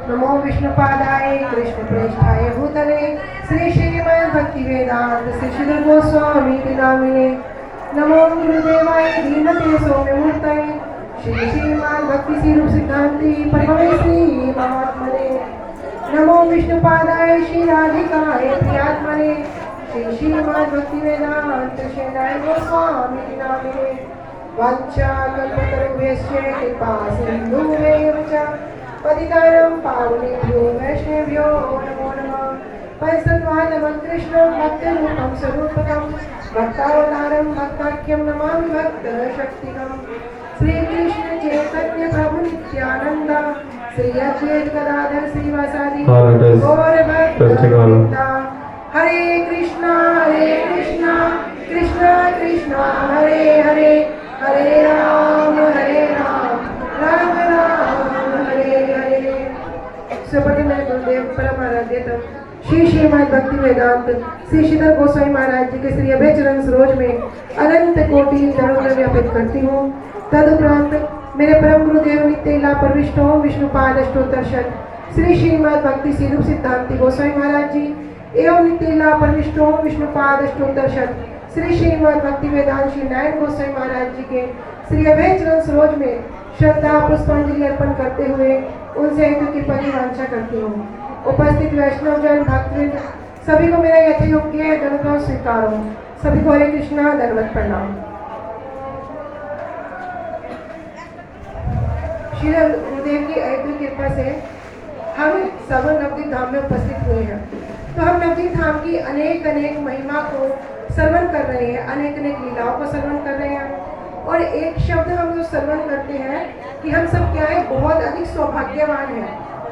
नमो विष्णुपादाय कृष्णप्रेष्ठाय भूतले श्री श्रीमद् भक्तिवेदांत श्रीधर गोस्वामी नामिने नमो गुरुदेवाय धीमते सौम्यमूर्तये श्री श्रीमद् भक्ति स्वरूप सिद्धांति परमहंस महात्मने नमो विष्णुपादाय श्री राधिकाय प्रियात्मने श्री श्रीमद् भक्तिवेदांत श्रीधर गोस्वामी नामिने वाञ्छाकल्पतरुभ्यश्च कृपा सिन्धुभ्येव च पतितानां पावनेभ्यो वैष्णवेभ्यो नमो नमः पंचतत्त्वात्मकं कृष्णं भक्तरूपं स्वरूपकं भक्तावतारं भक्ताख्यं नमामि भक्तशक्तिकं श्रीकृष्ण चैतन्य प्रभु नित्यानंद श्री अद्वैत गदाधर श्रीवासादि गौर भक्तवृंदा हरे कृष्णा कृष्ण कृष्ण हरे हरे हरे राम राम राम हरे हरे। सुप्रति मेरे गुरुदेव परम आराध्य श्री श्रीमद् भक्ति वेदांत श्री श्रीधर गोस्वामी महाराज जी के श्री अभय चरण सरोज में अनंत कोटि दंडवत व्यापित करती हूँ। तदुपरांत मेरे परम गुरुदेव नित्य लीला प्रविष्ट ओम विष्णुपाद अष्टोत्तर शत श्री श्रीमद् भक्ति स्वरूप सिद्धांति गोस्वामी महाराज जी एवं नित्य लीला प्रविष्ट ओम विष्णुपाद अष्टोत्तर शत श्री श्रीमद् भक्ति वेदांत श्री नारायण गोस्वामी महाराज जी के श्री अभय चरण सरोज में श्रद्धा पुष्पांजलि अर्पण करते हुए उनसे हेतु की परिवांछा करती हूँ। उपस्थित वैष्णव जन भक्तवृंद सभी को मेरा यथायोग्य दंडवत स्वीकार हो। सभी को हरे कृष्णा दंडवत प्रणाम। श्री गुरुदेव की अद्भुत कृपा से हम सब नवदीप धाम में उपस्थित हुए हैं। तो हम नवदीप धाम की अनेक महिमा को श्रवण कर रहे हैं, अनेक लीलाओं को श्रवण कर रहे हैं। और एक शब्द हम जो श्रवण करते हैं कि हम सब क्या है, बहुत अधिक सौभाग्यवान हैं।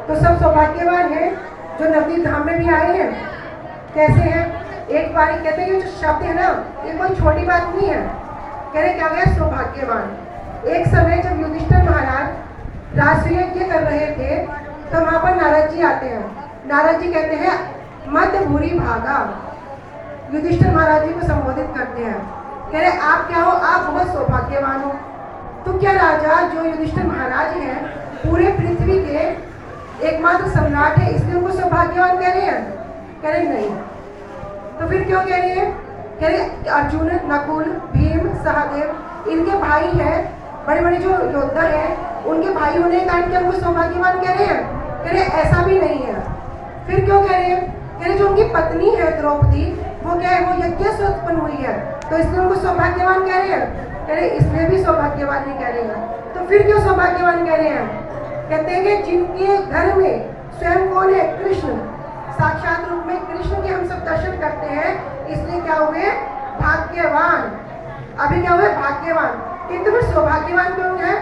तो सब सौभाग्यवान हैं जो नवदीप धाम में भी आए हैं। कैसे हैं? एक बार कहते हैं ये जो शब्द है ना, ये कोई छोटी बात नहीं है। कह रहे क्या गया सौभाग्यवान। एक समय जब युधिष्ठिर महाराज राष्ट्रीय यज्ञ कर रहे थे तो वहां पर नारद जी आते हैं। नारद जी कहते हैं मत भूरी भागा, युधिष्ठिर महाराज जी को संबोधित करते हैं। कह रहे आप क्या हो, आप बहुत सौभाग्यवान हो। तो क्या राजा जो युधिष्ठिर महाराज हैं पूरे पृथ्वी के एकमात्र सम्राट है इसलिए उनको सौभाग्यवान कह रहे हैं? कह रहे नहीं। तो फिर क्यों कह रहे हैं? कह रहे अर्जुन, नकुल, भीम, सहदेव इनके भाई हैं, बड़े बड़े जो योद्धा हैं उनके भाई होने के कारण क्या उनको सौभाग्यवान कह रहे हैं? कह रहे ऐसा भी नहीं है। फिर क्यों कह रहे हैं? कह रहे जो उनकी पत्नी है द्रौपदी वो क्या है, वो यज्ञ से उत्पन्न हुई है तो इसलिए उनको सौभाग्यवान कह रहे हैं? कह रहे इसलिए भी सौभाग्यवान नहीं कह रहे हैं। तो फिर क्यों सौभाग्यवान कह रहे हैं? कहते हैं कि जिनके घर में स्वयं कौन है, कृष्ण साक्षात रूप में कृष्ण के हम सब दर्शन करते हैं इसलिए क्या हुए, भाग्यवान। अभी क्या हुए, भाग्यवान। किंतु फिर सौभाग्यवान क्यों है?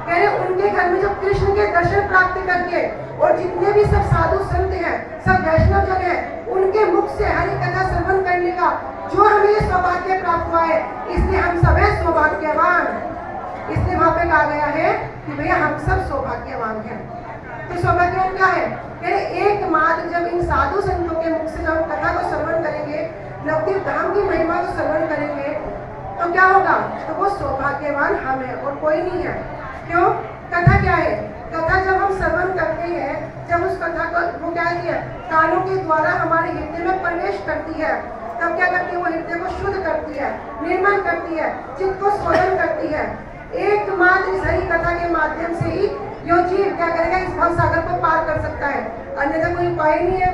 कह रहे उनके घर में जब कृष्ण के दर्शन प्राप्त करके और जितने भी सब साधु संत हैं, सब वैष्णव जन हैं, उनके मुख से हरि कथा श्रवण करने का जो हमें ये सौभाग्य प्राप्त हुआ है इसलिए हम सब हैं सौभाग्यवान। इसलिए वहां पे कहा गया है कि भैया हम सब सौभाग्यवान हैं। तो सौभाग्यवान क्या है? कह रहे एकमात्र जब इन साधु संतों के मुख से जब कथा को श्रवण करेंगे, नवदीप धाम की महिमा को श्रवण करेंगे तो क्या होगा? तो वो सौभाग्यवान हम है और कोई नहीं है। क्यों? कथा क्या है? कथा जब हम श्रवण करते हैं, जब उस कथा को वो क्या है कानों के द्वारा हमारे हृदय में प्रवेश करती है, तब क्या करती है? वो हृदय को शुद्ध करती है, निर्मल करती है, चित्त को शोधन करती है। एकमात्र इस हरि कथा के माध्यम से ही यो जीव क्या करेगा, इस भव सागर को पार कर सकता है, अन्यथा कोई उपाय नहीं है।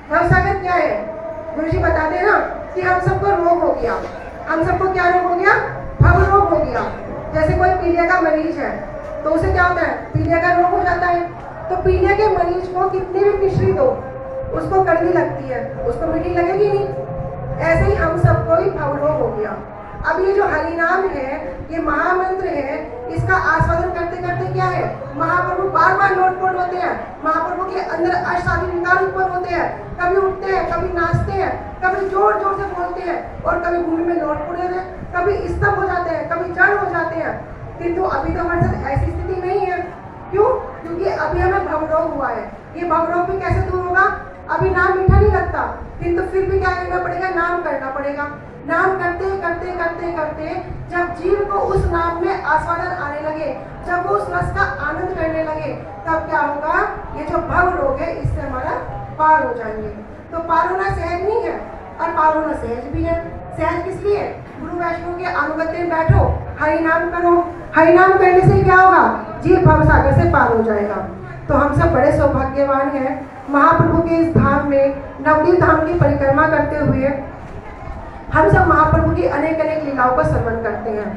भव सागर क्या है? गुरु जी बताते हैं ना कि हम सबको रोग हो गया। हम सबको क्या रोग हो गया? भव रोग हो गया। जैसे कोई पीलिया का मरीज है तो उसे क्या होता है, पीलिया का रोग हो जाता है। तो पीलिया के मरीज को कितनी भी मिश्री दो उसको कड़वी लगती है, उसको मीठी लगेगी नहीं। ऐसे ही हम सबको ही भव रोग हो गया। अब ये जो हरिनाम है, ये महामंत्र है, इसका आस्वादन करते करते क्या है, महाप्रभु बार बार लोटपोट होते हैं। महाप्रभु के अंदर अष्टादि विकार उत्पन्न होते हैं, कभी उठते हैं, कभी नाचते हैं, कभी जोर जोर से बोलते हैं और कभी भूमि में लोटपोट होते हैं, कभी स्तब्ध हो जाते हैं, कभी जड़ हो जाते हैं। किंतु अभी तो हमारे साथ ऐसी स्थिति नहीं है। क्यों? क्योंकि अभी हमें भवरोग हुआ है। ये भवरोग भी कैसे दूर होगा? अभी नाम मीठा नहीं लगता, किंतु फिर भी क्या करना पड़ेगा, नाम करना पड़ेगा। नाम करते करते करते करते जब जीव को उस नाम में आस्वादन आने लगे, जब वो उस रस का आनंद करने लगे, तब क्या होगा, ये जो भव रोग है, इससे हमारा पार हो जाएंगे। तो पार होना सहज नहीं है और पार होना सहज भी है। सहज किस लिए? गुरु वैष्णव के अनुगत्य में बैठो, हरि नाम करो। हरि नाम करने से क्या होगा? जीव भव सागर से पार हो जाएगा। तो हम सब बड़े सौभाग्यवान हैं महाप्रभु के इस धाम में नवदीप धाम की परिक्रमा करते हुए हम सब महाप्रभु की अनेक अनेक लीलाओं का श्रवण करते हैं।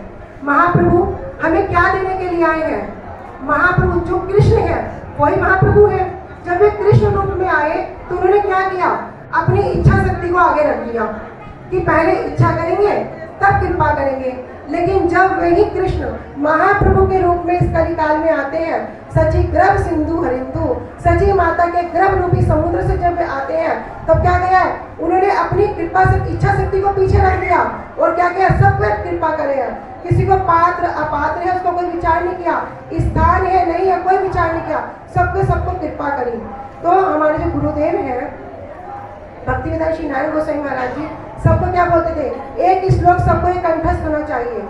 महाप्रभु हमें क्या देने के लिए आए हैं? महाप्रभु जो कृष्ण है वही महाप्रभु है। जब वे कृष्ण रूप में आए तो उन्होंने क्या किया? अपनी इच्छा शक्ति को आगे रख दिया कि पहले इच्छा करेंगे तब कृपा करेंगे। लेकिन जब वही कृष्ण महाप्रभु के रूप में इस कलिकाल में आते हैं, सची गर्भ सिंधु हरिंदु, सची माता के गर्भ रूपी समुद्र से जब वे आते हैं तब क्या किया है? उन्होंने अपनी कृपा से इच्छा शक्ति को पीछे रख दिया और क्या किया? सब पर कृपा करे हैं। किसी को पात्र अपात्र है उसको कोई विचार नहीं किया, स्थान है नहीं है कोई विचार नहीं किया, सबको कृपा करी। तो हमारे जो गुरुदेव हैं भक्तिवेदांत श्री नारायण गोसाई महाराज जी सबको क्या बोलते थे? एक श्लोक सबको एक कंठस्थ होना चाहिए,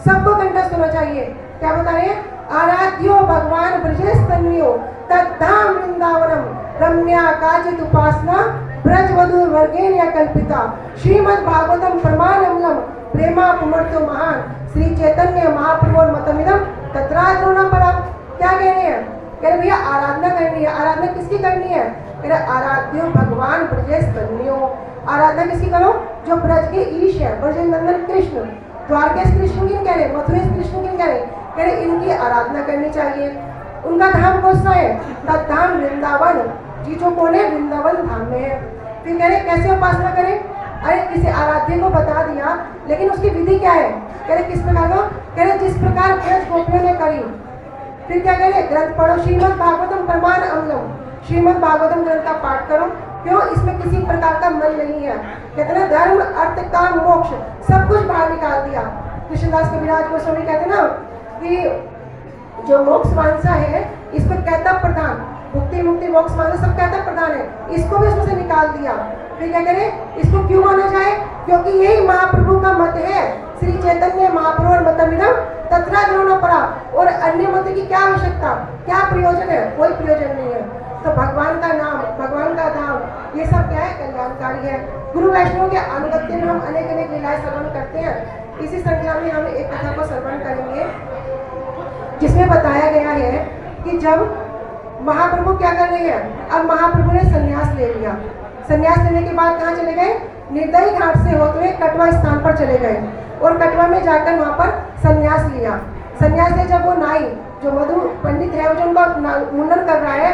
सबको कंठस्थ होना चाहिए। क्या बता रहे हैं? आराध्यो भगवान ब्रजेस्तन्यो तद्धाम वृंदावनम रम्या काजित उपासना ब्रजवधूर वर्गेण या कल्पिता श्रीमद् भागवतम प्रमाणमलम प्रेमा पुमर्तो महान श्री चैतन्य महाप्रभु मतमिदम तत्राद्रोणम परम। क्या कह रहे हैं? कह रहे भैया आराधना करनी है। आराधना किसकी करनी है? कह रहे आराध्यो भगवान ब्रजेस्तन्यो। आराधना किसकी करो? जो ब्रज के ईश है, ब्रजनंदन कृष्ण, द्वारकेश कृष्ण किन कह रहे? मथुरेश कृष्ण किन कह रहे? कह रहे इनकी आराधना करनी चाहिए। उनका धाम कौन सा है? तद्धाम वृंदावन। जी जो कौन है? वृंदावन धाम में है। फिर कह रहे कैसे उपासना करें? अरे किसी आराध्य को बता दिया, लेकिन उसकी विधि क्या है? कह रहे किस प्रकार को? कह रहे जिस प्रकार ब्रज गोपियों ने करी। फिर क्या कह रहे? ग्रंथ पढ़ो, श्रीमद् भागवतम प्रमाण अमलम, श्रीमद् भागवतम ग्रंथ का पाठ करो। क्यों? इसमें किसी प्रकार का मन नहीं है। कहते ना धर्म अर्थ काम मोक्ष सब कुछ बाहर निकाल दिया। कृष्णदास कविराज गोस्वामी कहते ना कि जो मोक्ष मानसा है इसको कहता प्रधान, मुक्ति मुक्ति मोक्ष मानसा सब कहता प्रधान है, इसको भी उसमें से निकाल दिया। फिर क्या करें? इसको क्यों माना जाए? क्योंकि यही महाप्रभु का मत है। श्री चैतन्य महाप्रभु और मतमिदम तत्रा ग्रहण परा। और अन्य मत की क्या आवश्यकता, क्या प्रयोजन है? कोई प्रयोजन नहीं है। तो भगवान का नाम, भगवान का धाम, ये सब क्या है? कल्याणकारी है। गुरु वैष्णव के अनुगत्य में हम अनेक अनेक लीलाएं श्रवण करते हैं। इसी श्रृंखला में हम एक कथा को श्रवण करेंगे जिसमें बताया गया है कि जब महाप्रभु क्या कर रहे हैं? अब महाप्रभु ने संन्यास ले लिया। संन्यास लेने के बाद कहाँ चले गए? निर्दयी घाट से होते हुए कटवा स्थान पर चले गए और कटवा में जाकर वहाँ पर संन्यास लिया। संन्यास ले जब वो नाई जो मधु पंडित है जो उनका मुंडन कर रहा है